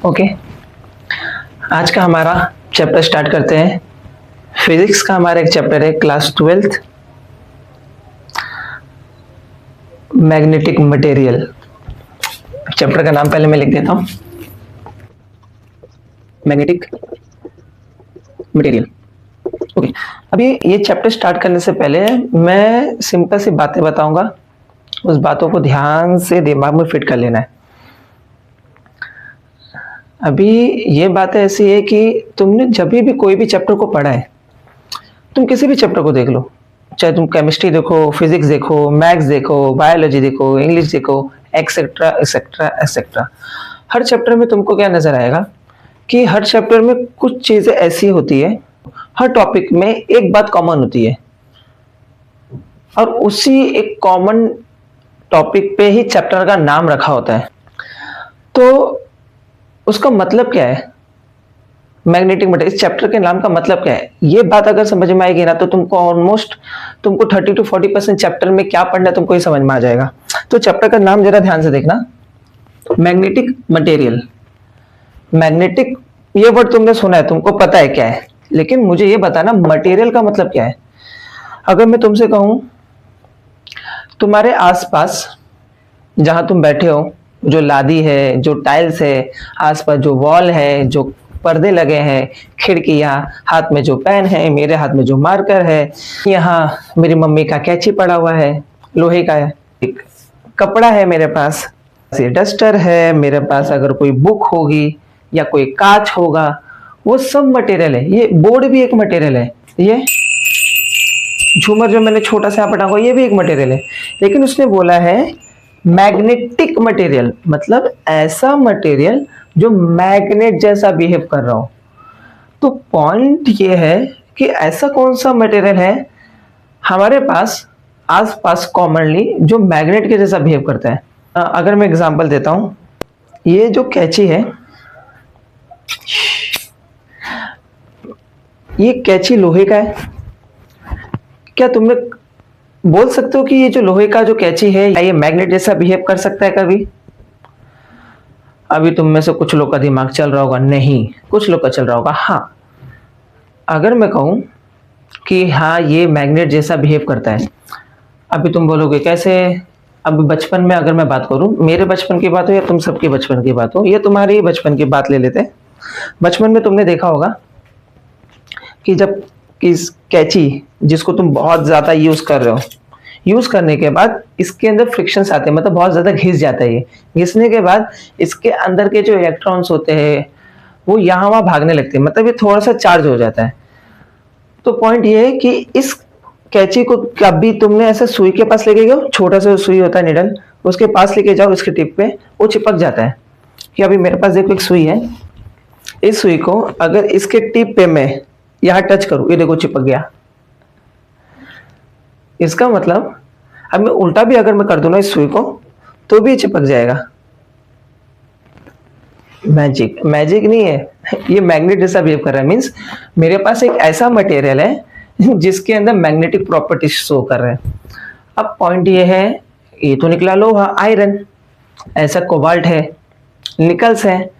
Okay, आज का हमारा चैप्टर स्टार्ट करते हैं। फिजिक्स का हमारा एक चैप्टर है class 12th, magnetic material. Chapter का नाम पहले मैं लिख देता हूं, मैग्नेटिक मटेरियल। ओके, अभी ये चैप्टर स्टार्ट करने से पहले मैं सिंपल सी बातें बताऊंगा, उस बातों को ध्यान से दिमाग में फिट कर लेना है। अभी ये बात ऐसी है कि तुमने जब भी कोई भी चैप्टर को पढ़ा है, तुम किसी भी चैप्टर को देख लो, चाहे तुम केमिस्ट्री देखो, फिजिक्स देखो, मैथ्स देखो, बायोलॉजी देखो, इंग्लिश देखो, एक्सेट्रा एक्सेट्रा एक्सेट्रा, हर चैप्टर में तुमको क्या नजर आएगा कि हर चैप्टर में कुछ चीजें ऐसी होती है, हर टॉपिक में एक बात कॉमन होती है और उसी एक कॉमन टॉपिक पे ही चैप्टर का नाम रखा होता है। तो उसका मतलब क्या है, मैग्नेटिक मटेरियल, इस चैप्टर के नाम का मतलब क्या है, ये बात अगर समझ में आएगी ना तो तुमको ऑलमोस्ट 30 to 40% चैप्टर में क्या पढ़ना है तुमको ही समझ में आ जाएगा। तो चैप्टर का नाम जरा ध्यान से देखना, मैग्नेटिक मटेरियल। मैग्नेटिक ये वर्ड तुमने सुना है, तुमको पता है क्या है, लेकिन मुझे ये बताना मटेरियल का मतलब क्या है। अगर मैं तुमसे कहूं तुम्हारे आसपास जहां तुम बैठे हो, जो लादी है, जो टाइल्स है, आसपास जो वॉल है, जो पर्दे लगे हैं, खिड़कियां, हाथ में जो पेन है, मेरे हाथ में जो मार्कर है, यहाँ मेरी मम्मी का कैंची पड़ा हुआ है, लोहे का है, एक कपड़ा है मेरे पास, ये डस्टर है मेरे पास, अगर कोई बुक होगी या कोई कांच होगा, वो सब मटेरियल है। ये बोर्ड भी एक मटेरियल है, ये झूमर जो मैंने छोटा सा यहाँ पटा ये भी एक मटेरियल है। लेकिन उसने बोला है मैग्नेटिक मटेरियल, मतलब ऐसा मटेरियल जो मैग्नेट जैसा बिहेव कर रहा हो। तो पॉइंट ये है कि ऐसा कौन सा मटेरियल है हमारे पास आसपास कॉमनली जो मैग्नेट के जैसा बिहेव करता है। अगर मैं एग्जांपल देता हूं, ये जो कैंची है, ये कैंची लोहे का है। क्या तुमने बोल सकते हो कि ये जो लोहे का जो कैंची है ये मैग्नेट जैसा बिहेव कर सकता है कभी? अभी तुम में से कुछ लोग का दिमाग चल रहा होगा नहीं, कुछ लोग का चल रहा होगा हाँ। अगर मैं कहूं कि हाँ ये मैग्नेट जैसा बिहेव करता है, अभी तुम बोलोगे कैसे? अभी बचपन में अगर मैं बात करूं, मेरे बचपन की बात हो या तुम सबके बचपन की बात हो, ये तुम्हारी बचपन की बात ले लेते हैं। बचपन में तुमने देखा होगा कि जब इस कैंची जिसको तुम बहुत ज्यादा यूज कर रहे हो, यूज करने के बाद इसके अंदर फ्रिक्शंस आते हैं, मतलब बहुत ज्यादा घिस जाता है। ये घिसने के बाद इसके अंदर के जो इलेक्ट्रॉन्स होते हैं वो यहाँ वहां भागने लगते हैं, मतलब ये थोड़ा सा चार्ज हो जाता है। तो पॉइंट ये है कि इस कैंची को कभी तुमने ऐसा सुई के पास लेके गए, छोटा सा सुई होता है निडल, उसके पास लेके जाओ, इसके टिप पे वो चिपक जाता है। कि अभी मेरे पास देखो एक सुई है, इस सुई को अगर इसके टिप पे मैं यहां टच करूं, ये देखो चिपक गया। इसका मतलब अब मैं उल्टा भी अगर मैं कर दूं ना इस सुई को तो भी चिपक जाएगा। मैजिक मैजिक नहीं है, ये मैग्नेट जैसा बिहेव कर रहा है। मींस मेरे पास एक ऐसा मटेरियल है जिसके अंदर मैग्नेटिक प्रॉपर्टीज शो कर रहे हैं। अब पॉइंट ये है, ये तो निकला लोहा, आयरन, ऐसा कोबाल्ट है, निकल्स है,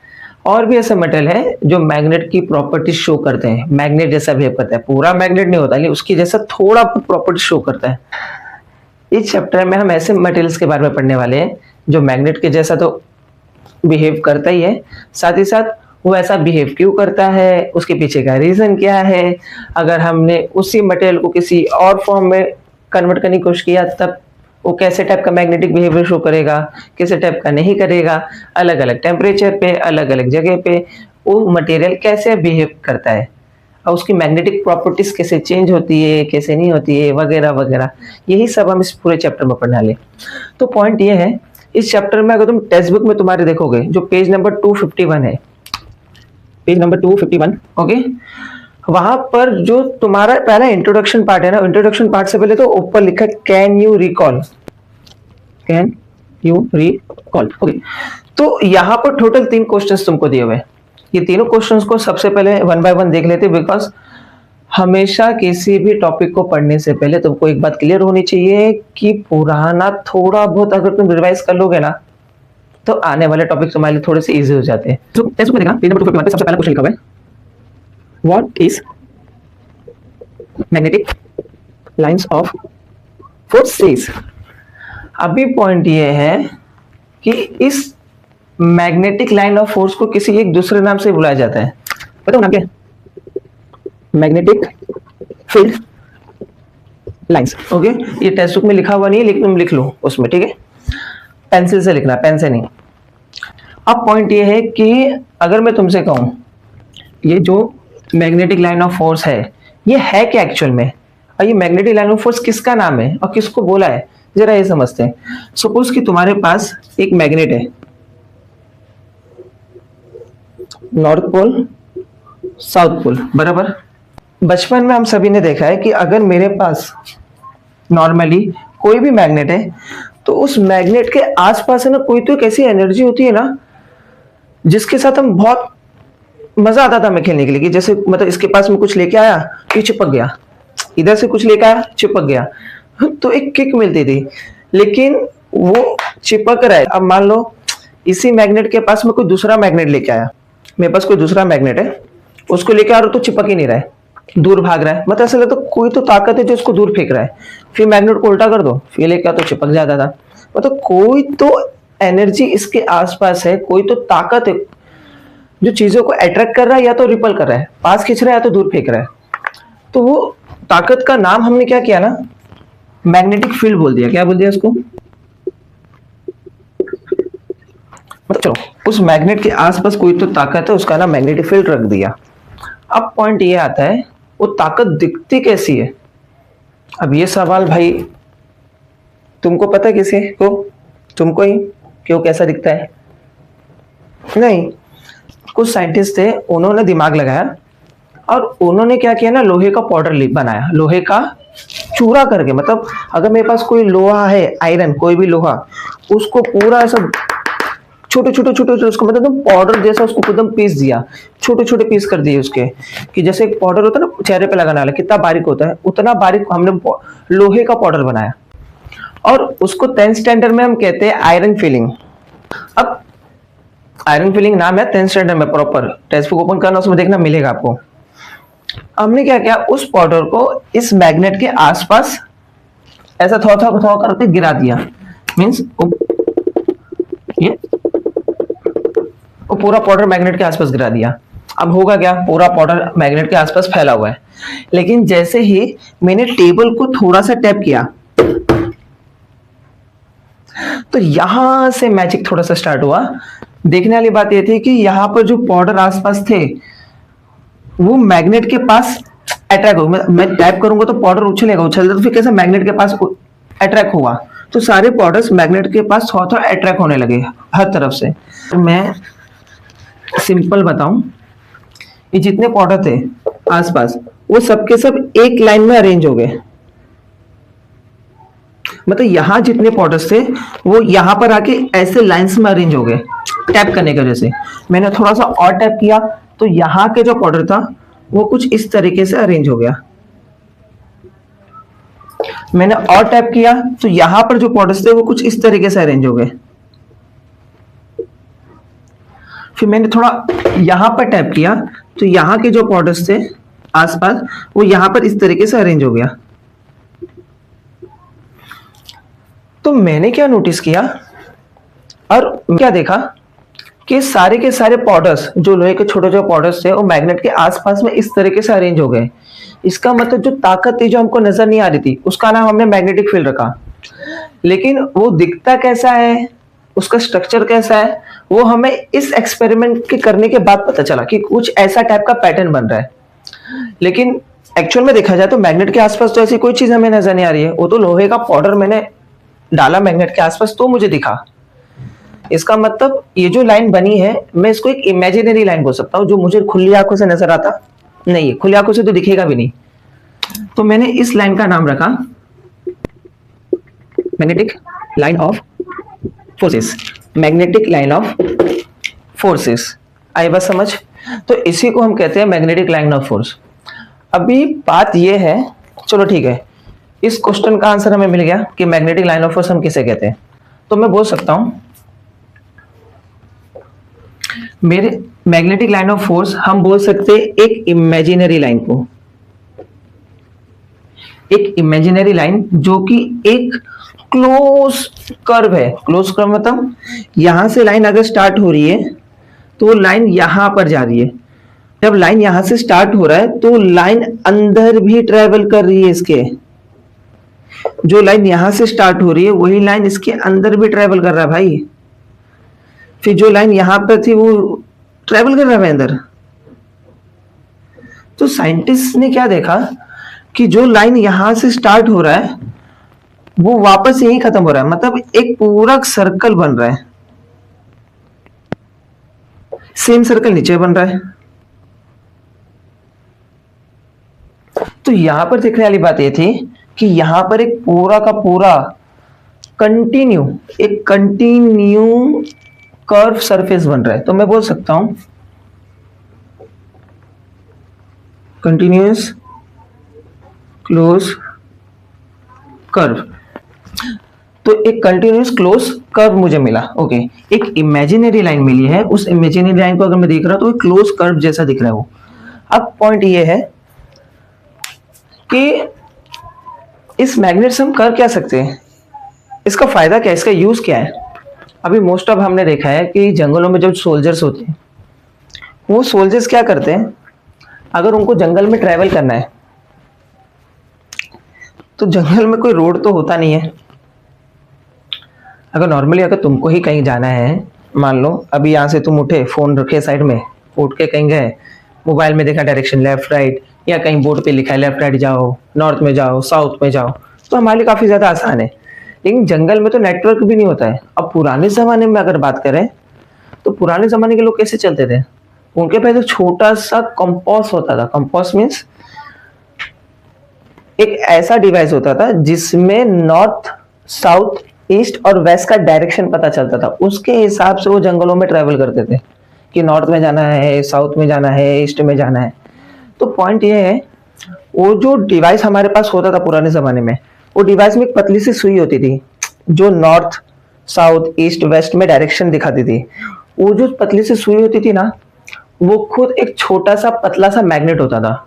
और भी ऐसे मटेरियल है जो मैग्नेट की प्रॉपर्टीज शो करते हैं, मैग्नेट जैसा बिहेव करता है। पूरा मैग्नेट नहीं होता लेकिन उसकी जैसा थोड़ा प्रॉपर्टी शो करता है। इस चैप्टर में हम ऐसे मटेरियल्स के बारे में पढ़ने वाले हैं जो मैग्नेट के जैसा तो बिहेव करता ही है, साथ ही साथ वो ऐसा बिहेव क्यों करता है, उसके पीछे का रीजन क्या है, अगर हमने उसी मटेरियल को किसी और फॉर्म में कन्वर्ट करने की कोशिश किया तब वो कैसे टाइप का मैग्नेटिक बिहेवियर शो करेगा, कैसे टाइप का नहीं करेगा, अलग अलग टेम्परेचर पे, अलग अलग जगह पे वो मटेरियल कैसे बिहेव करता है और उसकी मैग्नेटिक प्रॉपर्टीज कैसे चेंज होती है, कैसे नहीं होती है, वगैरह वगैरह। यही सब हम इस पूरे चैप्टर में पढ़ने वाले। तो पॉइंट ये है, इस चैप्टर में अगर तुम टेक्स्ट बुक में तुम्हारे देखोगे जो पेज नंबर 251 है, पेज नंबर 251, ओके, वहां पर जो तुम्हारा पहला इंट्रोडक्शन पार्ट है ना, इंट्रोडक्शन पार्ट से पहले तो ऊपर लिखा है can you recall, can you recall, okay. तो यहाँ पर टोटल 3 क्वेश्चंस तुमको दिए हुए हैं। ये तीनों क्वेश्चंस को सबसे पहले 1 बाय 1 देख लेते हैं, बिकॉज हमेशा किसी भी टॉपिक को पढ़ने से पहले तुमको एक बात क्लियर होनी चाहिए कि पुराना थोड़ा बहुत अगर तुम रिवाइज कर लोगे ना तो आने वाले टॉपिक तुम्हारे लिए थोड़े से इजी हो जाते हैं। तो टेक्स्ट में देखना पेज नंबर 251 पे सबसे पहला क्वेश्चन लिखा हुआ है, what is magnetic lines of forces. अभी पॉइंट ये है कि इस मैग्नेटिक लाइन ऑफ फोर्स को किसी एक दूसरे नाम से बुलाया जाता है, बताओ नाम क्या है? Magnetic field lines. ओके, ये टेक्स्ट बुक में लिखा हुआ नहीं है लेकिन तुम लिख लो उसमें, ठीक है, पेंसिल से लिखना, पेन से नहीं। अब पॉइंट ये है कि अगर मैं तुमसे कहूं ये जो मैग्नेटिक लाइन ऑफ फोर्स है ये है क्या एक्चुअल में, और ये मैग्नेटिक लाइन ऑफ फोर्स किसका नाम है और किसको बोला है, जरा ये समझते हैं। सपोज कि तुम्हारे पास एक मैग्नेट है, नॉर्थ पोल साउथ पोल, बराबर। बचपन में हम सभी ने देखा है कि अगर मेरे पास नॉर्मली कोई भी मैग्नेट है तो उस मैग्नेट के आसपास है ना कोई तो एक ऐसी एनर्जी होती है ना जिसके साथ हम बहुत मजा आता था हमें खेलने के लिए, कि जैसे मतलब इसके पास में कुछ लेके आया ये चिपक गया, इधर से कुछ लेके आया चिपक गया, तो एक किक मिलती थी। लेकिन वो चिपक रहा है, अब मान लो इसी मैग्नेट के पास में कोई दूसरा मैग्नेट लेके आया, मेरे पास कोई दूसरा मैग्नेट है, उसको लेके आ रहा हूं तो चिपक ही नहीं रहा है, दूर भाग रहा है, मतलब ऐसा लगता है कोई तो ताकत है जो उसको दूर फेंक रहा है। फिर मैग्नेट को उल्टा कर दो, फिर लेके आ तो चिपक जाता था। मतलब कोई तो एनर्जी इसके आसपास है, कोई तो ताकत है जो चीजों को अट्रैक्ट कर रहा है या तो रिपल कर रहा है, पास खींच रहा है या तो दूर फेंक रहा है। तो वो ताकत का नाम हमने क्या किया ना, मैग्नेटिक फील्ड बोल दिया। क्या बोल दिया उसको, मतलब चलो उस मैग्नेट के आसपास कोई तो ताकत है, उसका नाम मैग्नेटिक फील्ड रख दिया। अब पॉइंट ये आता है वो ताकत दिखती कैसी है। अब ये सवाल भाई तुमको पता है किसी को, तुमको ही, क्यों कैसा दिखता है? नहीं, कुछ साइंटिस्ट थे, उन्होंने दिमाग लगाया और उन्होंने क्या किया ना, लोहे का पाउडर बनाया, लोहे का चूरा करके। मतलब अगर मेरे पास कोई लोहा है, आयरन कोई भी लोहा, उसको पूरा ऐसा छोटे छोटे छोटे उसको मतलब एकदम पाउडर जैसा उसको एकदम पीस दिया, छोटे छोटे पीस कर दिए उसके, कि जैसे एक पाउडर होता है ना चेहरे पे लगाने वाला, कितना बारीक होता है उतना बारीक हमने लोहे का पाउडर बनाया और उसको 10th स्टैंडर्ड में हम कहते हैं आयरन फिलिंग। अब आयरन फिलिंग नाम है 10th स्टैंडर्ड में, प्रॉपर टेक्स्ट बुक ओपन करना उसमें देखना मिलेगा आपको। हमने क्या किया, उस पाउडर को इस मैग्नेट के आसपास ऐसा थोड़ा थोड़ा करके गिरा दिया, मींस ये वो पूरा पाउडर मैग्नेट के आसपास गिरा दिया। अब होगा क्या, पूरा पाउडर मैग्नेट के आसपास फैला हुआ है, लेकिन जैसे ही मैंने टेबल को थोड़ा सा टैप किया तो यहां से मैजिक थोड़ा सा स्टार्ट हुआ। देखने वाली बात यह थी कि यहां पर जो पाउडर आसपास थे वो मैग्नेट के पास अट्रैक्ट हो, मैं टैप करूंगा तो पाउडर उछलेगा, उछलता तो फिर कैसे मैग्नेट के पास अट्रैक्ट हुआ, तो सारे पाउडर्स मैग्नेट के पास थोड़ा थोड़ा अट्रैक्ट होने लगे हर तरफ से। मैं सिंपल बताऊं, ये जितने पाउडर थे आसपास वो सबके सब एक लाइन में अरेंज हो गए। मतलब यहां जितने पाउडर्स थे वो यहां पर आके ऐसे लाइंस में अरेंज हो गए टैप करने की वजह से। मैंने थोड़ा सा और टैप किया तो यहाँ के जो पाउडर था वो कुछ इस तरीके से अरेंज हो गया। मैंने और टैप किया तो यहां पर जो पाउडर्स थे वो कुछ इस तरीके से अरेंज हो गए। फिर मैंने थोड़ा यहां पर टैप किया तो यहां के जो पाउडर्स थे आसपास वो यहां पर इस तरीके से अरेंज हो गया। तो मैंने क्या नोटिस किया और क्या देखा कि सारे के सारे पाउडर्स जो लोहे के छोटे छोटे पाउडर्स थे वो मैग्नेट के आसपास में इस तरीके से अरेंज हो गए। इसका मतलब जो ताकत थी जो हमको नजर नहीं आ रही थी उसका नाम हमने मैग्नेटिक फील्ड रखा, लेकिन वो दिखता कैसा है, उसका स्ट्रक्चर कैसा है, वो हमें इस एक्सपेरिमेंट के करने के बाद पता चला कि कुछ ऐसा टाइप का पैटर्न बन रहा है। लेकिन एक्चुअल में देखा जाए तो मैग्नेट के आसपास तो ऐसी कोई चीज हमें नजर नहीं आ रही है, वो तो लोहे का पाउडर मैंने डाला मैग्नेट के आसपास तो मुझे दिखा। इसका मतलब ये जो लाइन बनी है मैं इसको एक इमेजिनरी लाइन बोल सकता हूँ जो मुझे खुली आंखों से नजर आता नहीं है, खुली आंखों से तो दिखेगा भी नहीं। तो मैंने इस लाइन का नाम रखा magnetic line of forces, magnetic line of forces. आई बात समझ? तो इसी को हम कहते हैं मैग्नेटिक लाइन ऑफ फोर्स। अभी बात ये है, चलो ठीक है, इस क्वेश्चन का आंसर हमें मिल गया कि मैग्नेटिक लाइन ऑफ फोर्स हम किसे कहते हैं। तो मैं बोल सकता हूं मेरे मैग्नेटिक लाइन ऑफ फोर्स हम बोल सकते हैं एक इमेजिनरी लाइन को, एक इमेजिनरी लाइन जो कि एक क्लोज कर्व है। क्लोज कर्व मतलब यहां से लाइन अगर स्टार्ट हो रही है तो लाइन यहां पर जा रही है। जब लाइन यहां से स्टार्ट हो रहा है तो लाइन अंदर भी ट्रेवल कर रही है इसके, जो लाइन यहां से स्टार्ट हो रही है वही लाइन इसके अंदर भी ट्रेवल कर रहा है भाई। फिर जो लाइन यहां पर थी वो ट्रेवल कर रहा है अंदर। तो साइंटिस्ट ने क्या देखा कि जो लाइन यहां से स्टार्ट हो रहा है वो वापस यहीं खत्म हो रहा है, मतलब एक पूरा सर्कल बन रहा है। सेम सर्कल नीचे बन रहा है। तो यहां पर देखने वाली बात यह थी कि यहां पर एक पूरा का पूरा एक कंटिन्यू कर्व सरफेस बन रहा है। तो मैं बोल सकता हूं कंटिन्यूअस क्लोज कर्व। तो एक कंटिन्यूअस क्लोज कर्व मुझे मिला। ओके, एक इमेजिनरी लाइन मिली है, उस इमेजिनरी लाइन को अगर मैं देख रहा हूं तो क्लोज कर्व जैसा दिख रहा है वो। अब पॉइंट ये है कि इस मैग्नेट से हम कर क्या सकते हैं, इसका फायदा क्या है, इसका यूज क्या है। अभी मोस्ट ऑफ हमने देखा है कि जंगलों में जब सोल्जर्स होते हैं वो सोल्जर्स क्या करते हैं, अगर उनको जंगल में ट्रेवल करना है तो जंगल में कोई रोड तो होता नहीं है। अगर नॉर्मली अगर तुमको ही कहीं जाना है, मान लो अभी यहाँ से तुम उठे, फोन रखे साइड में, उठ के कहीं गए, मोबाइल में देखा डायरेक्शन लेफ्ट राइट, या कहीं बोर्ड पे लिखा है लेफ्ट राइट जाओ, नॉर्थ में जाओ, साउथ में जाओ, तो हमारे लिए काफी ज्यादा आसान है। लेकिन जंगल में तो नेटवर्क भी नहीं होता है। अब पुराने जमाने में अगर बात करें तो पुराने जमाने के लोग कैसे चलते थे, उनके पास एक छोटा सा कंपास होता था। कंपास मीन्स एक ऐसा डिवाइस होता था जिसमें नॉर्थ साउथ ईस्ट और वेस्ट का डायरेक्शन पता चलता था। उसके हिसाब से वो जंगलों में ट्रेवल करते थे कि नॉर्थ में जाना है, साउथ में जाना है, ईस्ट में जाना है। तो पॉइंट ये है, वो जो डिवाइस हमारे पास होता था पुराने जमाने में, वो डिवाइस में एक पतली सी सुई होती थी जो नॉर्थ साउथ ईस्ट वेस्ट में डायरेक्शन दिखाती थी। वो जो पतली सी सुई होती थी ना, वो खुद एक छोटा सा पतला सा मैग्नेट होता था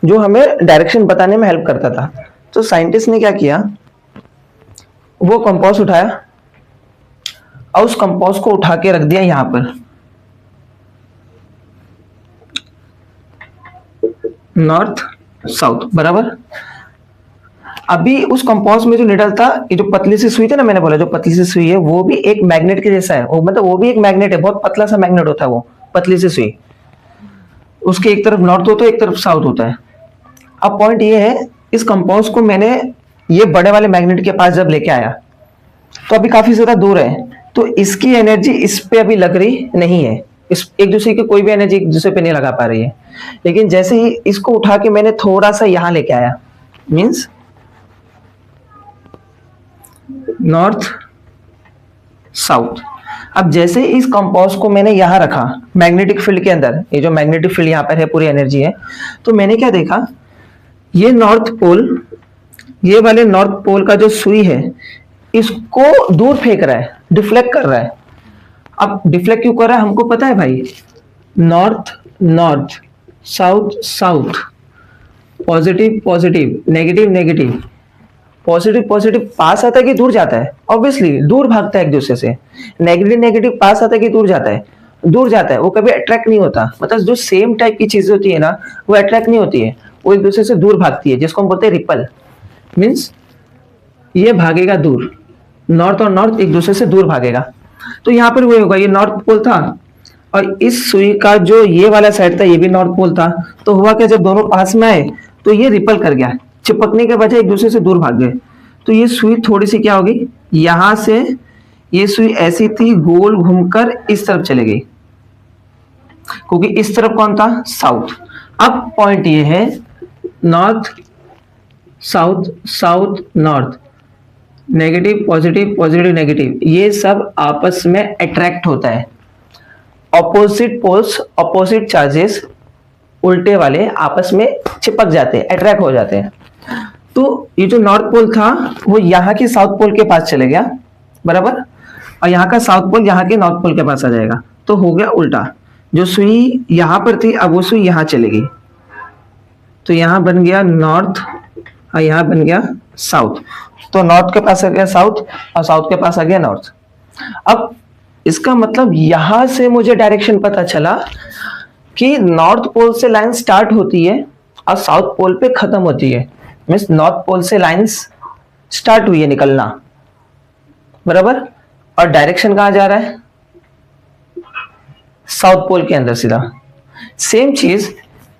जो हमें डायरेक्शन बताने में हेल्प करता था। तो साइंटिस्ट ने क्या किया, वो कंपास उठाया और उस कंपास को उठा के रख दिया यहां पर, नॉर्थ साउथ बराबर। अभी उस कंपास में जो निडल था, ये जो पतली सी सुई थी ना, मैंने बोला जो पतली सी सुई है वो भी एक मैग्नेट के जैसा है। वो मतलब वो भी एक मैग्नेट है, बहुत पतला सा मैग्नेट होता है वो पतली सी सुई। उसके एक तरफ नॉर्थ होता है, एक तरफ साउथ होता है। अब पॉइंट ये है, इस कंपास को मैंने ये बड़े वाले मैग्नेट के पास जब लेके आया तो अभी काफी ज्यादा दूर है, तो इसकी एनर्जी इस पे अभी लग रही नहीं है। इस एक दूसरे की कोई भी एनर्जी एक दूसरे पे नहीं लगा पा रही है। लेकिन जैसे ही इसको उठा के मैंने थोड़ा सा यहां लेके आया, मीन्स नॉर्थ साउथ। अब जैसे इस कंपास को मैंने यहां रखा मैग्नेटिक फील्ड के अंदर, ये जो मैग्नेटिक फील्ड यहां पर है पूरी एनर्जी है, तो मैंने क्या देखा, ये नॉर्थ पोल, ये वाले नॉर्थ पोल का जो सुई है इसको दूर फेंक रहा है, डिफ्लेक्ट कर रहा है। अब डिफ्लेक्ट क्यों कर रहा है हमको पता है भाई, north north south south, positive positive negative negative, positive positive पास आता है कि दूर जाता है, ऑब्वियसली दूर भागता है एक दूसरे से। नेगेटिव नेगेटिव पास आता है कि दूर जाता है, दूर जाता है। वो कभी अट्रैक्ट नहीं होता, मतलब जो सेम टाइप की चीजें होती है ना वो अट्रैक्ट नहीं होती है, वो एक दूसरे से दूर भागती है, जिसको हम बोलते हैं रिपल। मीन्स ये भागेगा दूर, नॉर्थ और नॉर्थ एक दूसरे से दूर भागेगा। तो यहाँ पर वो होगा, ये नॉर्थ पोल था और इस सुई का जो ये वाला साइड था ये भी नॉर्थ पोल था। तो हुआ क्या, जब दोनों पास में आए तो ये रिपल कर गया, चिपकने के बजाय एक दूसरे से दूर भाग गए। तो ये सुई थोड़ी सी क्या होगी, यहां से ये सुई ऐसी थी गोल घूमकर इस तरफ चले गई, क्योंकि इस तरफ कौन था, साउथ। अब पॉइंट ये है, north south south north, negative positive positive negative, ये सब आपस में अट्रैक्ट होता है। ऑपोजिट पोल्स ऑपोजिट चार्जेस उल्टे वाले आपस में चिपक जाते हैं, अट्रैक्ट हो जाते हैं। तो ये जो नॉर्थ पोल था वो यहाँ के साउथ पोल के पास चले गया बराबर। और यहाँ का साउथ पोल यहाँ के नॉर्थ पोल के पास आ जाएगा, तो हो गया उल्टा। जो सुई यहाँ पर थी अब वो सुई यहाँ चली गई, तो यहाँ बन गया नॉर्थ और यहाँ बन गया साउथ। तो नॉर्थ के पास आ गया साउथ और साउथ के पास आ गया नॉर्थ। अब इसका मतलब यहां से मुझे डायरेक्शन पता चला कि नॉर्थ पोल से लाइन स्टार्ट होती है और साउथ पोल पे खत्म होती है। मीन्स नॉर्थ पोल से लाइंस स्टार्ट हुई है निकलना, बराबर, और डायरेक्शन कहां जा रहा है? साउथ पोल के अंदर सीधा। सेम चीज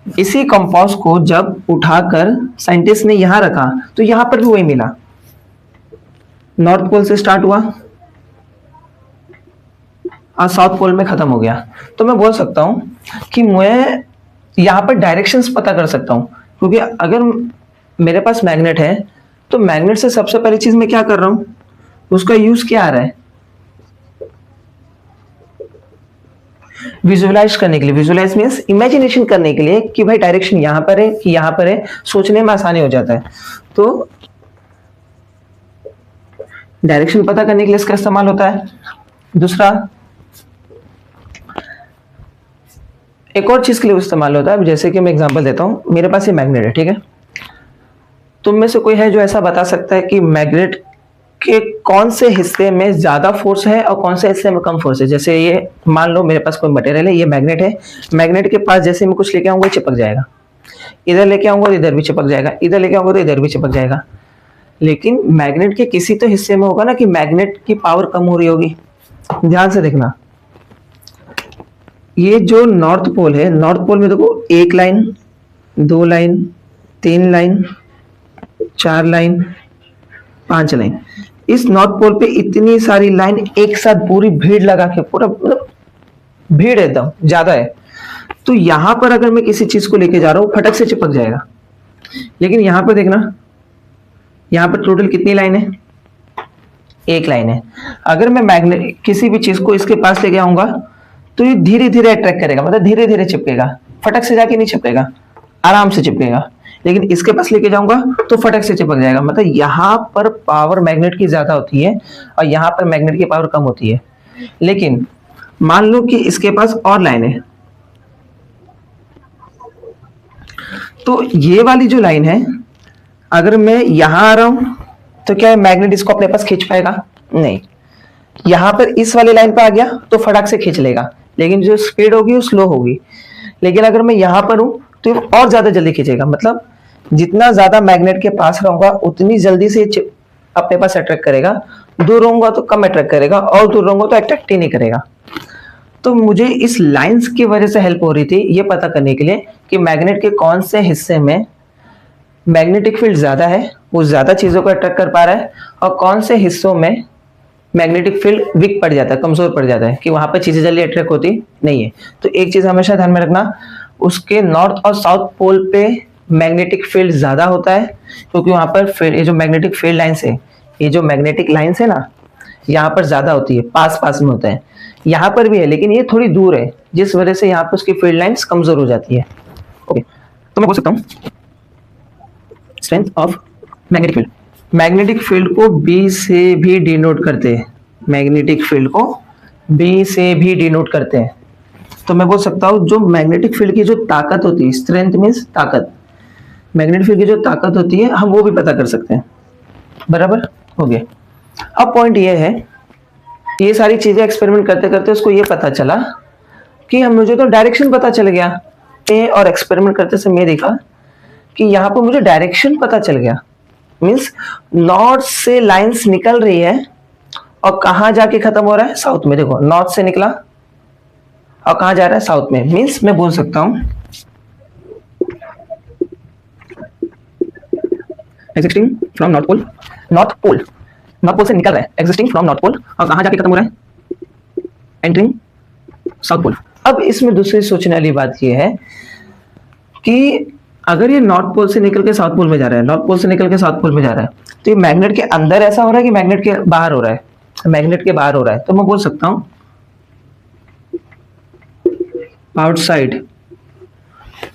इसी कंपास को जब उठाकर साइंटिस्ट ने यहां रखा तो यहां पर भी वही मिला, नॉर्थ पोल से स्टार्ट हुआ और साउथ पोल में खत्म हो गया। तो मैं बोल सकता हूं कि मैं यहां पर डायरेक्शंस पता कर सकता हूं, क्योंकि अगर मेरे पास मैग्नेट है तो मैग्नेट से सबसे पहली चीज मैं क्या कर रहा हूं, उसका यूज क्या आ रहा है? विजुअलाइज करने के लिए। विजुअलाइज मीन्स इमेजिनेशन करने के लिए कि भाई डायरेक्शन यहां पर है कि यहां पर है, सोचने में आसानी हो जाता है। तो डायरेक्शन पता करने के लिए इसका इस्तेमाल होता है। दूसरा, एक और चीज के लिए इस्तेमाल होता है, जैसे कि मैं एग्जांपल देता हूं, मेरे पास ये मैग्नेट है, ठीक है। तुम में से कोई है जो ऐसा बता सकता है कि मैग्नेट के कौन से हिस्से में ज्यादा फोर्स है और कौन से हिस्से में कम फोर्स है? जैसे ये मान लो मेरे पास कोई मटेरियल है, ये मैग्नेट है, मैग्नेट के पास जैसे मैं कुछ लेके आऊंगा चिपक जाएगा, इधर लेके आऊंगा तो इधर भी चिपक जाएगा, इधर लेके आऊंगा तो इधर भी चिपक जाएगा। लेकिन मैग्नेट के किसी तो हिस्से में होगा ना कि मैग्नेट की पावर कम हो रही होगी। ध्यान से देखना, ये जो नॉर्थ पोल है, नॉर्थ पोल में देखो 1 line, 2 line, 3 line, 4 line, 5 line. इस नॉर्थ पोल पे इतनी सारी लाइन एक साथ पूरी भीड़ लगा के, पूरा मतलब भीड़ एकदम ज्यादा है। तो यहां पर अगर मैं किसी चीज को लेके जा रहा हूं फटक से चिपक जाएगा। लेकिन यहां पर देखना, यहां पर टोटल कितनी लाइन है? 1 लाइन है। अगर मैं मैग्नेट किसी भी चीज को इसके पास लेके आऊंगा तो ये धीरे धीरे अट्रैक्ट करेगा, मतलब धीरे धीरे चिपकेगा, फटक से जाके नहीं चिपकेगा, आराम से चिपकेगा। लेकिन इसके पास लेके जाऊंगा तो फटक से चिपक जाएगा। मतलब यहां पर पावर मैग्नेट की ज्यादा होती है और यहां पर मैग्नेट की पावर कम होती है। लेकिन मान लो कि इसके पास और लाइन है, तो ये वाली जो लाइन है, अगर मैं यहां आ रहा हूं तो क्या मैग्नेट इसको अपने पास खींच पाएगा? नहीं। यहां पर इस वाली लाइन पर आ गया तो फटाक से खींच लेगा, लेकिन जो स्पीड होगी वो स्लो होगी। लेकिन अगर मैं यहां पर हूं तो और ज्यादा जल्दी खींचेगा। मतलब जितना ज्यादा मैग्नेट के पास रहूंगा उतनी जल्दी से अपने पास अट्रैक्ट करेगा, दूर रहूंगा तो कम अट्रैक्ट करेगा, और दूर रहूंगा तो अट्रैक्ट ही नहीं करेगा। तो मुझे इस लाइंस की वजह से हेल्प हो रही थी ये पता करने के लिए कि मैग्नेट के कौन से हिस्से में मैग्नेटिक फील्ड ज्यादा है, वो ज्यादा चीजों को अट्रैक्ट कर पा रहा है, और कौन से हिस्सों में मैग्नेटिक फील्ड वीक पड़ जाता है, कमजोर पड़ जाता है, कि वहां पर चीजें जल्दी अट्रैक्ट होती नहीं है। तो एक चीज हमेशा ध्यान में रखना, उसके नॉर्थ और साउथ पोल पे मैग्नेटिक फील्ड ज्यादा होता है, क्योंकि वहां पर ये जो मैग्नेटिक फील्ड लाइंस है, ये जो मैग्नेटिक लाइंस है ना, यहाँ पर ज्यादा होती है, पास पास में होते हैं। यहाँ पर भी है लेकिन ये थोड़ी दूर है, जिस वजह से यहाँ पर उसकी फील्ड लाइंस कमजोर हो जाती है। ओके, तो मैं बोल सकता हूँ strength of magnetic field. Magnetic field को बी से भी डिनोट करते हैं, मैग्नेटिक फील्ड को बी से भी डिनोट करते हैं। तो मैं बोल सकता हूँ जो मैग्नेटिक फील्ड की जो ताकत होती है, स्ट्रेंथ मीन्स ताकत, मैग्नेटिक फील्ड की जो ताकत होती है हम वो भी पता कर सकते हैं। बराबर हो गया। अब पॉइंट ये है, ये सारी चीजें एक्सपेरिमेंट करते करते उसको ये पता चला कि हम मुझे तो डायरेक्शन पता चल गया, और एक्सपेरिमेंट करते समय मैं देखा कि यहाँ पर मुझे डायरेक्शन पता चल गया। मीन्स नॉर्थ से लाइंस निकल रही है और कहां जाके खत्म हो रहा है? साउथ में। देखो नॉर्थ से निकला और कहां जा रहा है? साउथ में। मीन्स मैं बोल सकता हूं existing from north pole, north pole से निकल रहा है, एग्जिस्टिंग फ्रॉम नॉर्थ पोल, और कहां जाके खत्म हो रहा है? Entering south pole. अब इसमें दूसरी सोचने वाली बात यह है कि अगर ये नॉर्थ पोल से निकल के साउथ पोल में जा रहा है, नॉर्थ पोल से निकल के साउथ पोल में जा रहा है, तो ये मैग्नेट के अंदर ऐसा हो रहा है कि मैग्नेट के बाहर हो रहा है? मैग्नेट के बाहर हो रहा है। तो मैं बोल सकता हूं आउटसाइड,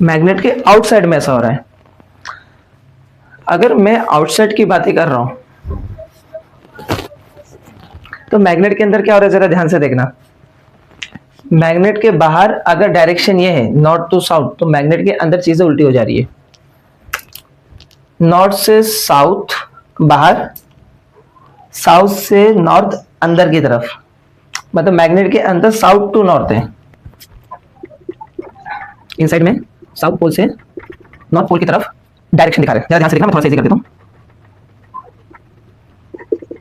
मैग्नेट के आउटसाइड में ऐसा हो रहा है। अगर मैं आउटसाइड की बातें कर रहा हूं तो मैग्नेट के अंदर क्या हो रहा है जरा ध्यान से देखना। मैग्नेट के बाहर अगर डायरेक्शन ये है नॉर्थ टू साउथ, तो मैग्नेट के अंदर चीजें उल्टी हो जा रही है। नॉर्थ से साउथ बाहर, साउथ से नॉर्थ अंदर की तरफ, मतलब मैग्नेट के अंदर साउथ टू नॉर्थ है, इनसाइड में साउथ पोल से नॉर्थ पोल की तरफ डायरेक्शन दिखा रहे हैं। जरा ध्यान से देखना, मैं थोड़ा सा इजी कर देता हूं।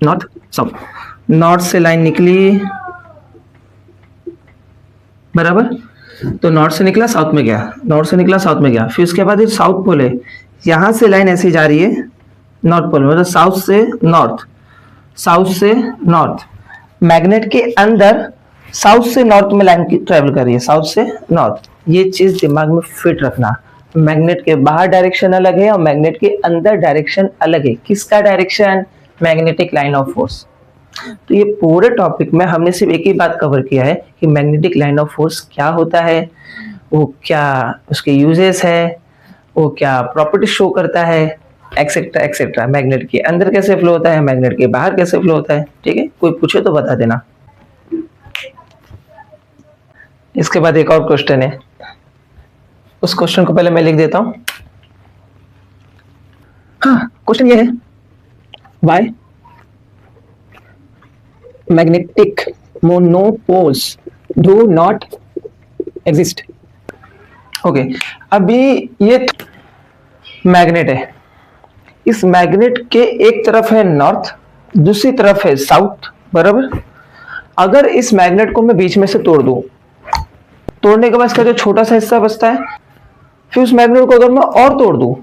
नॉर्थ साउथ, नॉर्थ से लाइन निकली बराबर, तो नॉर्थ से निकला साउथ में गया, नॉर्थ से निकला साउथ में गया, फिर उसके बाद ये साउथ पोल है, यहां से लाइन ऐसी जा रही है नॉर्थ पोल, मतलब साउथ से नॉर्थ, साउथ से नॉर्थ, मैग्नेट के अंदर साउथ से नॉर्थ में लाइन ट्रेवल कर रही है, साउथ से नॉर्थ। ये चीज दिमाग में फिट रखना, मैग्नेट के बाहर डायरेक्शन अलग है और मैग्नेट के अंदर डायरेक्शन अलग है। किसका direction? Magnetic line of force. तो ये पूरे टॉपिक में हमने सिर्फ एक ही बात कवर किया है कि मैग्नेटिक लाइन ऑफ फोर्स क्या होता है, वो क्या उसके यूजेस है, वो क्या प्रॉपर्टी शो करता है, एक्सेट्रा एक्सेट्रा। मैग्नेट के अंदर कैसे फ्लो होता है, मैग्नेट के बाहर कैसे फ्लो होता है, ठीक है। कोई पूछे तो बता देना। इसके बाद एक और क्वेश्चन है, उस क्वेश्चन को पहले मैं लिख देता हूं। हाँ, क्वेश्चन ये है, why magnetic monopoles do not exist. Okay, अभी ये मैग्नेट है, इस मैग्नेट के एक तरफ है नॉर्थ, दूसरी तरफ है साउथ, बराबर। अगर इस मैग्नेट को मैं बीच में से तोड़ दूं, तोड़ने के बाद इसका जो छोटा सा हिस्सा बचता है, फिर उस मैग्नेट को अगर मैं और तोड़ दूं,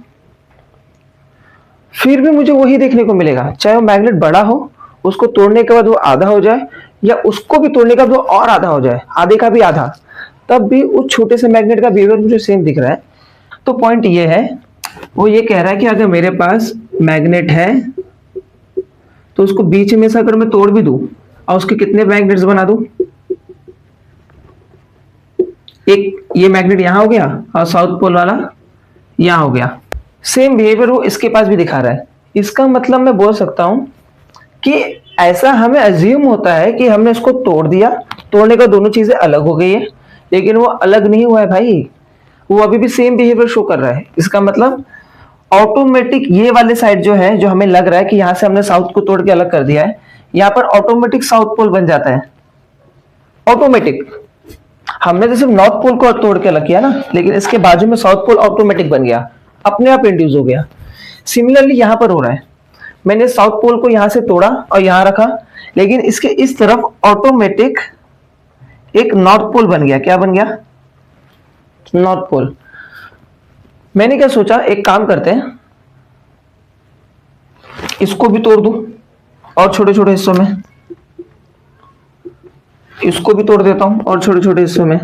फिर भी मुझे वही देखने को मिलेगा, चाहे वो मैग्नेट बड़ा हो, उसको तोड़ने के बाद वो आधा हो जाए, या उसको भी तोड़ने के बाद वो और आधा हो जाए, आधे का भी आधा, तब भी उस छोटे से मैग्नेट का बिहेवियर मुझे सेम दिख रहा है। तो पॉइंट ये है, वो ये कह रहा है कि अगर मेरे पास मैग्नेट है तो उसको बीच में से अगर मैं तोड़ भी दूं और उसके कितने मैग्नेट्स बना दूं, एक ये मैग्नेट यहां हो गया और साउथ पोल वाला यहां हो गया, सेम बिहेवियर वो इसके पास भी दिखा रहा है। इसका मतलब मैं बोल सकता हूं कि ऐसा हमें अज्यूम होता है कि हमने इसको तोड़ दिया, तोड़ने का दोनों चीजें अलग हो गई है, लेकिन वो अलग नहीं हुआ है भाई, वो अभी भी सेम बिहेवियर शो कर रहा है। इसका मतलब ऑटोमेटिक ये वाले साइड जो है, जो हमें लग रहा है कि यहां से हमने साउथ को तोड़ के अलग कर दिया है, यहां पर ऑटोमेटिक साउथ पोल बन जाता है, ऑटोमेटिक। हमने तो सिर्फ नॉर्थ पोल को तोड़ के अलग किया ना, लेकिन इसके बाजू में साउथ पोल ऑटोमेटिक बन गया, अपने आप इंड्यूस हो गया। सिमिलरली यहां पर हो रहा है, मैंने साउथ पोल को यहां से तोड़ा और यहां रखा, लेकिन इसके इस तरफ ऑटोमेटिक एक नॉर्थ पोल बन गया। क्या बन गया? North pole. मैंने क्या सोचा, एक काम करते हैं, इसको भी तोड़ दूं और छोटे छोटे हिस्सों में, इसको भी तोड़ देता हूं और छोटे छोटे हिस्सों में,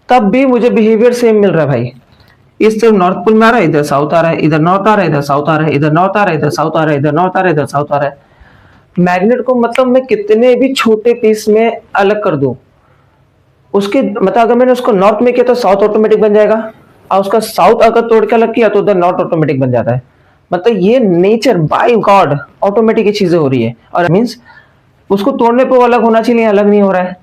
तब भी मुझे बिहेवियर सेम मिल रहा है भाई। इस तरफ नॉर्थ पोल में आ रहा है, इधर साउथ आ रहा है, इधर नॉर्थ आ रहा है, इधर साउथ आ रहा है, इधर नॉर्थ आ रहा है, इधर साउथ आ रहा है, इधर नॉर्थ आ रहा है, इधर साउथ आ रहा है। मैग्नेट को मतलब मैं कितने भी छोटे पीस में अलग कर दूं, उसके मतलब अगर मैंने उसको नॉर्थ में किया तो साउथ ऑटोमेटिक बन जाएगा, और उसका साउथ अगर तोड़ के अलग किया तो उधर नॉर्थ ऑटोमेटिक बन जाता है। मतलब ये नेचर बाय गॉड ऑटोमेटिक ये चीजें हो रही है, और मींस उसको तोड़ने पे वो अलग होना चाहिए, अलग नहीं हो रहा है।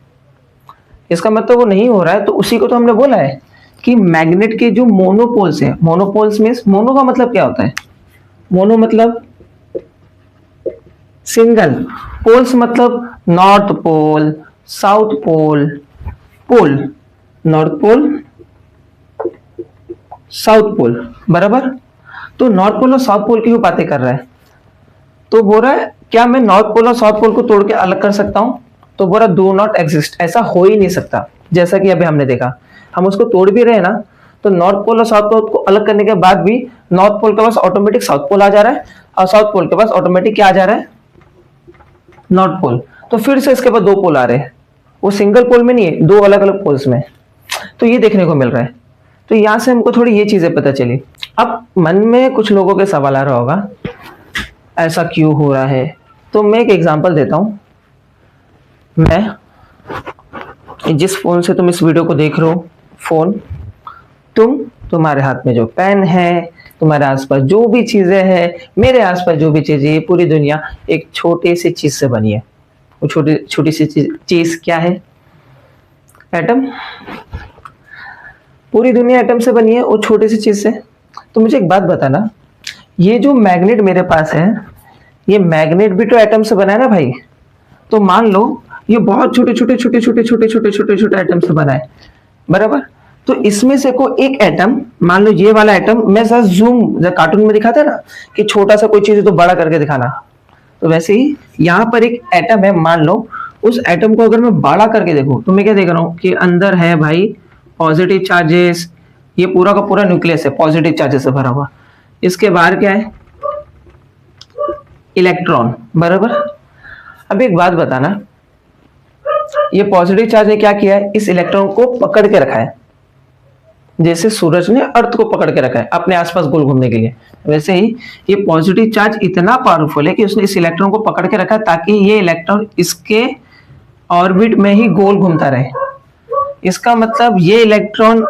इसका मतलब वो नहीं हो रहा है, तो उसी को तो हमने बोला है कि मैग्नेट के जो मोनोपोल्स हैं, मोनोपोल्स मींस, मोनो का मतलब क्या होता है? मोनो मतलब सिंगल, पोल्स मतलब नॉर्थ पोल, साउथ पोल, पोल, नॉर्थ पोल, साउथ पोल, बराबर। तो नॉर्थ पोल और साउथ पोल की बातें कर रहा है, तो बोल रहा है क्या मैं नॉर्थ पोल और साउथ पोल को तोड़ के अलग कर सकता हूं? तो बोल रहा डू नॉट एग्जिस्ट, ऐसा हो ही नहीं सकता। जैसा कि अभी हमने देखा, हम उसको तोड़ भी रहे हैं ना, तो नॉर्थ पोल और साउथ पोल को अलग करने के बाद भी नॉर्थ पोल के पास ऑटोमेटिक साउथ पोल आ जा रहा है, और साउथ पोल के पास ऑटोमेटिक क्या आ जा रहा है? North pole. तो फिर से इसके पास दो पोल आ रहे हैं, वो सिंगल पोल में नहीं है, दो अलग अलग पोल्स में। तो ये देखने को मिल रहा है। तो यहां से हमको थोड़ी ये चीजें पता चली। अब मन में कुछ लोगों के सवाल आ रहा होगा, ऐसा क्यों हो रहा है? तो मैं एक एग्जांपल देता हूं। मैं जिस फोन से तुम इस वीडियो को देख रहे हो, फोन, तुम्हारे हाथ में जो पेन है, तुम्हारे आसपास जो भी चीजें हैं, मेरे आसपास जो भी चीजें, ये पूरी दुनिया एक छोटे सी चीज से बनी है। वो छोटी छोटी सी चीज क्या है? एटम। पूरी दुनिया एटम से बनी है, वो छोटी सी चीज से। तो मुझे एक बात बताना, ये जो मैग्नेट मेरे पास है, ये मैग्नेट भी तो एटम से बना है ना भाई। तो मान लो ये बहुत छोटे छोटे छोटे छोटे छोटे छोटे छोटे छोटे एटम से बना है, बराबर। तो इसमें से को एक एटम, मान लो ये वाला एटम, मैं सर जूम कार्टून में दिखाता है ना कि छोटा सा कोई चीज है तो बड़ा करके दिखाना, तो वैसे ही यहाँ पर एक एटम है, मान लो उस एटम को अगर मैं बड़ा करके देखूं तो मैं क्या देख रहा हूँ कि अंदर है भाई पॉजिटिव चार्जेस, ये पूरा का पूरा न्यूक्लियस है पॉजिटिव चार्जेस से भरा हुआ। इसके बाहर क्या है? इलेक्ट्रॉन, बराबर। अब एक बात बताना, ये पॉजिटिव चार्ज ने क्या किया है? इस इलेक्ट्रॉन को पकड़ के रखा है, जैसे सूरज ने अर्थ को पकड़ के रखा है अपने आसपास गोल घूमने के लिए, वैसे ही ये पॉजिटिव चार्ज इतना पावरफुल है कि उसने इस इलेक्ट्रॉन को पकड़ के रखा है ताकि ये इलेक्ट्रॉन इसके ऑर्बिट में ही गोल घूमता रहे। इसका मतलब ये इलेक्ट्रॉन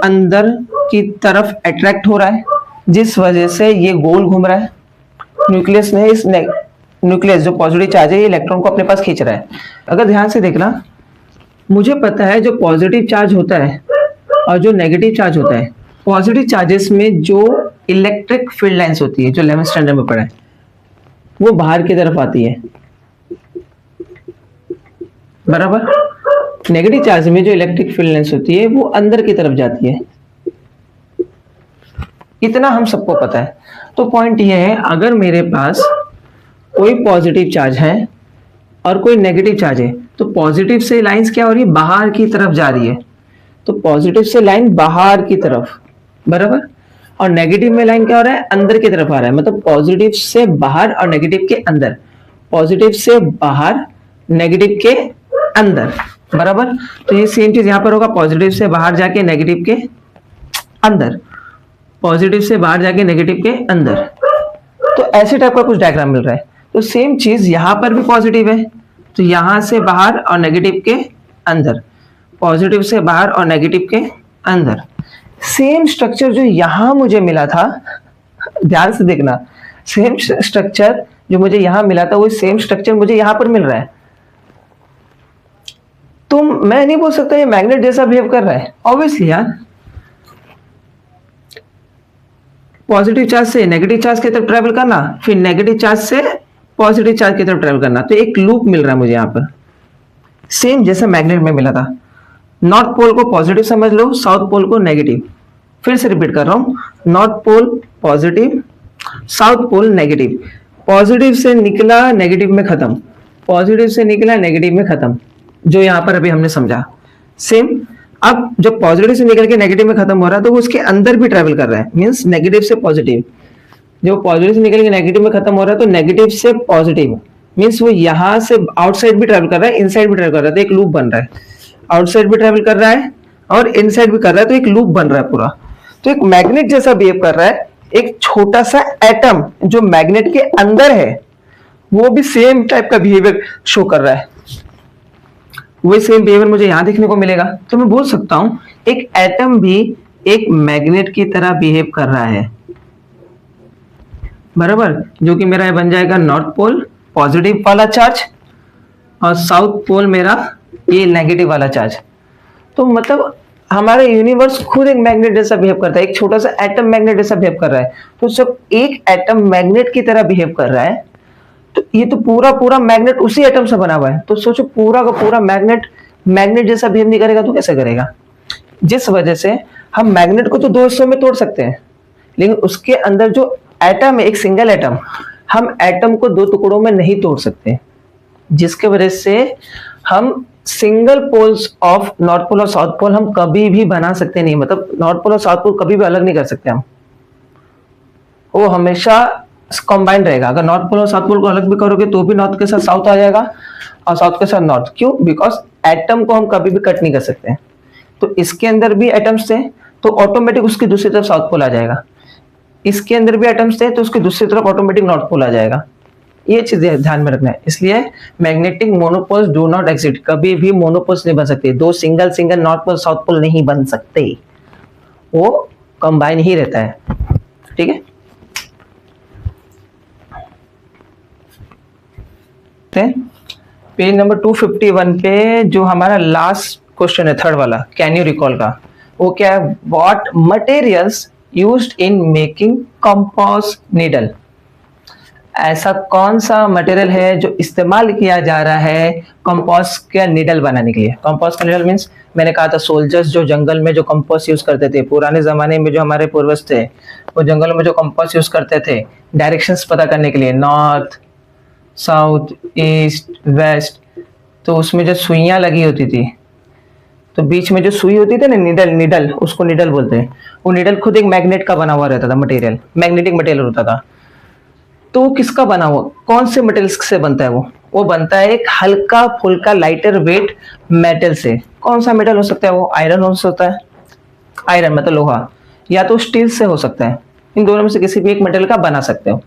अंदर की तरफ अट्रैक्ट हो रहा है, जिस वजह से ये गोल घूम रहा है। न्यूक्लियस ने इस न्यूक्लियस जो पॉजिटिव चार्ज है ये इलेक्ट्रॉन को अपने पास खींच रहा है। अगर ध्यान से देखना, मुझे पता है जो पॉजिटिव चार्ज होता है और जो नेगेटिव चार्ज होता है, पॉजिटिव चार्जेस में जो इलेक्ट्रिक फील्ड लाइंस होती है जो 11th स्टैंडर्ड में पढ़ा है, वो बाहर की तरफ आती है, बराबर। नेगेटिव चार्ज में जो इलेक्ट्रिक फील्ड लाइंस होती है वो अंदर की तरफ जाती है, इतना हम सबको पता है। तो पॉइंट ये है, अगर मेरे पास कोई पॉजिटिव चार्ज है और कोई नेगेटिव चार्ज है, तो पॉजिटिव से लाइंस क्या हो रही है? बाहर की तरफ जा रही है। तो पॉजिटिव से लाइन बाहर की तरफ, बराबर। और नेगेटिव में लाइन क्या हो रहा है? अंदर की तरफ आ रहा है, मतलब पॉजिटिव से बाहर और नेगेटिव के अंदर, पॉजिटिव से बाहर नेगेटिव के अंदर, बराबर। तो ये सेम चीज यहां पर होगा, पॉजिटिव से बाहर जाके नेगेटिव के अंदर, पॉजिटिव से बाहर जाके नेगेटिव के अंदर। तो ऐसे टाइप का कुछ डायग्राम मिल रहा है। तो सेम चीज यहां पर भी पॉजिटिव है, तो यहां से बाहर और नेगेटिव के अंदर, पॉजिटिव से बाहर और नेगेटिव के अंदर। सेम स्ट्रक्चर जो यहां मुझे मिला था, ध्यान से देखना, सेम स्ट्रक्चर जो मुझे यहां मिला था वो सेम स्ट्रक्चर मुझे यहां पर मिल रहा है। तो मैं नहीं बोल सकता ये मैग्नेट जैसा बिहेव कर रहा है, ऑब्वियसली यार। पॉजिटिव चार्ज से नेगेटिव चार्ज की तरफ ट्रेवल करना, फिर नेगेटिव चार्ज से पॉजिटिव चार्ज की तरफ ट्रेवल करना, तो एक लूप मिल रहा है मुझे यहाँ पर, सेम जैसा मैग्नेट में मिला था। नॉर्थ पोल को पॉजिटिव समझ लो, साउथ पोल को नेगेटिव। फिर से रिपीट कर रहा हूं, north pole positive, south pole negative. Positive से निकला नेगेटिव में खत्म, पॉजिटिव से निकला नेगेटिव में खत्म, जो यहां पर अभी हमने समझा। सेम अब जब पॉजिटिव से निकल के नेगेटिव में खत्म हो रहा है तो वो उसके अंदर भी ट्रेवल कर रहा है, मींस नेगेटिव से पॉजिटिव। जब पॉजिटिव से निकल के नेगेटिव में खत्म हो रहा है तो नेगेटिव से पॉजिटिव, मींस वो यहां से आउटसाइड भी ट्रेवल कर रहा है, इनसाइड भी ट्रेवल कर रहा है, तो एक लूप बन रहा है। आउटसाइड भी ट्रेवल कर रहा है और इनसाइड भी कर रहा है, तो एक लूप बन रहा है पूरा। तो एक मैग्नेट जैसा बिहेव कर रहा है। एक छोटा सा एटम जो मैग्नेट के अंदर है वो भी सेम टाइप का बिहेवियर शो कर रहा है, वही सेम बिहेवियर मुझे यहां देखने को मिलेगा। तो मैं बोल सकता हूं एक एटम भी एक मैग्नेट की तरह बिहेव कर रहा है, बराबर। जो कि मेरा बन जाएगा नॉर्थ पोल पॉजिटिव वाला चार्ज और साउथ पोल मेरा ये नेगेटिव वाला चार्ज। तो मतलब हमारा यूनिवर्स खुद एक मैग्नेट जैसा बिहेव करता है, एक छोटा सा एटम मैग्नेट जैसा बिहेव कर रहा है। तो जब एक एटम मैग्नेट की तरह बिहेव कर रहा है तो ये तो पूरा पूरा मैग्नेट उसी एटम से बना हुआ है। तो सोचो पूरा का पूरा मैग्नेट मैग्नेट जैसा बिहेव नहीं करेगा तो कैसे करेगा? जिस वजह से हम मैग्नेट को तो दो हिस्सों में तोड़ सकते हैं, लेकिन उसके अंदर जो एटम है, एक सिंगल एटम, हम एटम को दो टुकड़ों में नहीं तोड़ सकते, जिसके वजह से हम single poles of north pole और साउथ पोल हम कभी भी बना सकते नहीं। मतलब नॉर्थ पोल और साउथ पोल कभी भी अलग नहीं कर सकते हम, वो हमेशा कंबाइंड रहेगा। अगर नॉर्थ पोल और साउथ पोल को अलग भी करोगे तो भी नॉर्थ के साथ साउथ आ जाएगा और साउथ के साथ नॉर्थ। क्यों? बिकॉज एटम को हम कभी भी कट नहीं कर सकते। तो इसके अंदर भी एटम्स थे तो ऑटोमेटिक उसकी दूसरी तरफ साउथ पोल आ जाएगा, इसके अंदर भी एटम्स थे तो उसकी दूसरी तरफ ऑटोमेटिक नॉर्थ पोल आ जाएगा। ये चीज ध्यान में रखना है। इसलिए magnetic monopoles do not exist, कभी भी मोनोपोल्स नहीं बन सकते, दो single single north pole south pole नहीं बन सकते, वो कंबाइन ही रहता है। ठीक है, पेज नंबर 251 पे जो हमारा लास्ट क्वेश्चन है, थर्ड वाला, कैन यू रिकॉल का, वो क्या है, what materials used in making compass needle. ऐसा कौन सा मटेरियल है जो इस्तेमाल किया जा रहा है कंपास का नीडल बनाने के लिए। कंपास का नीडल मीन्स मैंने कहा था सोल्जर्स जो जंगल में जो कंपास यूज करते थे पुराने जमाने में, जो हमारे पूर्वज थे वो जंगल में जो कंपास यूज करते थे डायरेक्शंस पता करने के लिए, नॉर्थ साउथ ईस्ट वेस्ट, तो उसमें जो सुइयां लगी होती थी, तो बीच में जो सुई होती थी ना, निडल, निडल उसको निडल बोलते हैं, वो निडल खुद एक मैग्नेट का बना हुआ रहता था मटेरियल, मैग्नेटिक मटेरियल होता था। तो वो किसका बना हुआ, कौन से मटेरियल से बनता है वो बनता है एक हल्का फुल्का लाइटर वेट मेटल से। कौन सा मेटल हो सकता है वो, आयरन हो सकता है, आयरन मतलब लोहा, या तो स्टील से हो सकता है, इन दोनों में से किसी भी एक मेटल का बना सकते हो।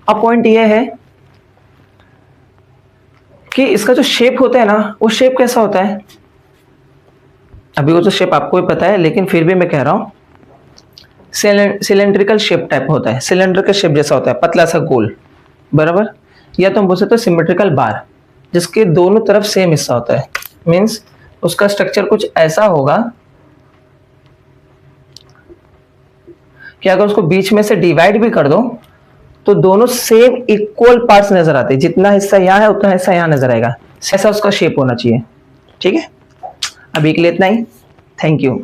अब पॉइंट ये है कि इसका जो शेप होता है ना, वो शेप कैसा होता है, अभी वो तो शेप आपको भी पता है लेकिन फिर भी मैं कह रहा हूं, सिलेंड्रिकल शेप टाइप होता है, सिलेंडर शेप जैसा होता है, पतला सा गोल, बराबर। या तो हम बोल सकते हैं सिमेट्रिकल बार, जिसके दोनों तरफ सेम हिस्सा होता है, मीन्स उसका स्ट्रक्चर कुछ ऐसा होगा कि अगर उसको बीच में से डिवाइड भी कर दो तो दोनों सेम इक्वल पार्ट्स नजर आते हैं, जितना हिस्सा यहाँ है उतना हिस्सा यहाँ नजर आएगा, ऐसा उसका शेप होना चाहिए। ठीक है, अभी के लिए इतना ही, थैंक यू।